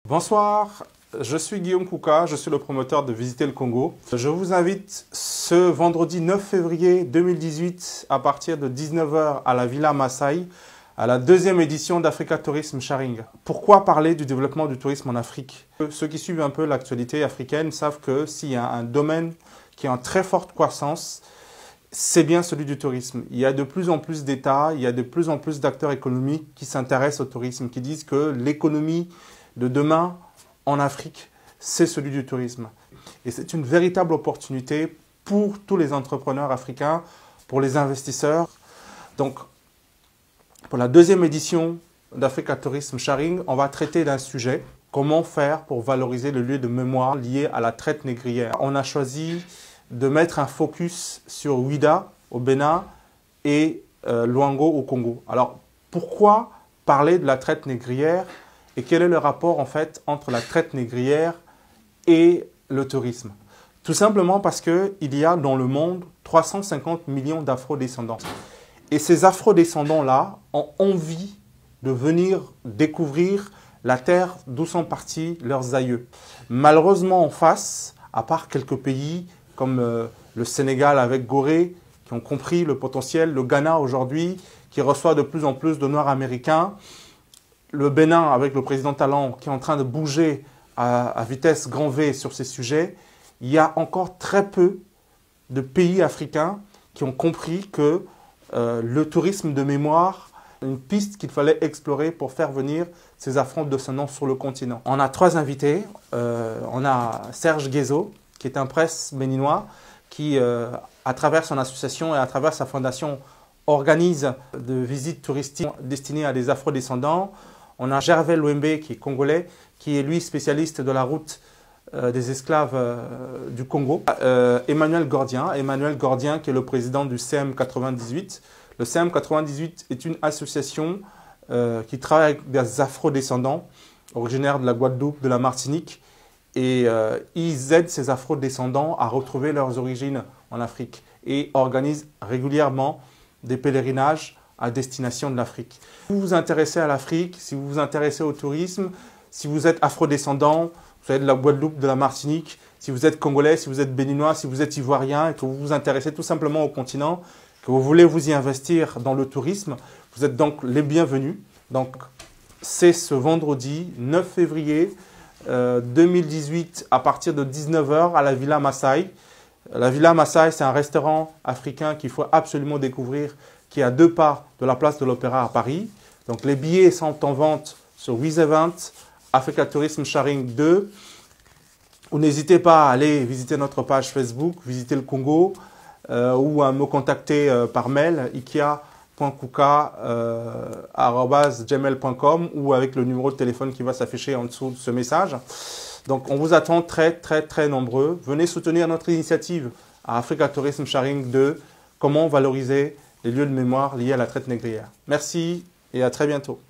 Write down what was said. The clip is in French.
Bonsoir, je suis Guillaume Kouka, je suis le promoteur de Visiter le Congo. Je vous invite ce vendredi 9 février 2018 à partir de 19 h à la Villa Maasai à la deuxième édition d'Africa Tourism Sharing. Pourquoi parler du développement du tourisme en Afrique? Ceux qui suivent un peu l'actualité africaine savent que s'il y a un domaine qui est en très forte croissance, c'est bien celui du tourisme. Il y a de plus en plus d'États, il y a de plus en plus d'acteurs économiques qui s'intéressent au tourisme, qui disent que l'économie de demain en Afrique, c'est celui du tourisme. Et c'est une véritable opportunité pour tous les entrepreneurs africains, pour les investisseurs. Donc, pour la deuxième édition d'Africa Tourism Sharing, on va traiter d'un sujet, comment faire pour valoriser le lieu de mémoire lié à la traite négrière. On a choisi de mettre un focus sur Ouidah au Bénin et Luango au Congo. Alors, pourquoi parler de la traite négrière et quel est le rapport en fait entre la traite négrière et le tourisme? Tout simplement parce qu'il y a dans le monde 350 millions d'afro-descendants. Et ces afro-descendants-là ont envie de venir découvrir la terre d'où sont partis leurs aïeux. Malheureusement en face, à part quelques pays comme le Sénégal avec Gorée, qui ont compris le potentiel, le Ghana aujourd'hui, qui reçoit de plus en plus de Noirs américains, le Bénin avec le président Talon qui est en train de bouger à vitesse grand V sur ces sujets, il y a encore très peu de pays africains qui ont compris que le tourisme de mémoire, une piste qu'il fallait explorer pour faire venir ces afro-descendants sur le continent. On a trois invités. On a Serge Guézo, qui est un presse béninois, qui, à travers son association et à travers sa fondation, organise de visites touristiques destinées à des afro-descendants. On a Gervais Louembe, qui est congolais, qui est lui spécialiste de la route des esclaves du Congo. Emmanuel Gordien, qui est le président du CM98. Le CM98 est une association qui travaille avec des afro-descendants originaires de la Guadeloupe, de la Martinique. Et ils aident ces afro-descendants à retrouver leurs origines en Afrique et organisent régulièrement des pèlerinages à destination de l'Afrique. Si vous vous intéressez à l'Afrique, si vous vous intéressez au tourisme, si vous êtes afro-descendant, vous êtes de la Guadeloupe, de la Martinique, si vous êtes congolais, si vous êtes béninois, si vous êtes ivoirien et que vous vous intéressez tout simplement au continent, que vous voulez vous y investir dans le tourisme, vous êtes donc les bienvenus. Donc, c'est ce vendredi 9 février 2018 à partir de 19 h à la Villa Maasai. La Villa Maasai, c'est un restaurant africain qu'il faut absolument découvrir, qui est à 2 pas de la place de l'Opéra à Paris. Donc les billets sont en vente sur WizEvent, Africa Tourism Sharing 2. Ou n'hésitez pas à aller visiter notre page Facebook, visiter le Congo, ou à me contacter par mail, ikia.kuka@gmail.com ou avec le numéro de téléphone qui va s'afficher en dessous de ce message. Donc on vous attend très nombreux. Venez soutenir notre initiative à Africa Tourism Sharing 2, comment valoriser les lieux de mémoire liés à la traite négrière. Merci et à très bientôt.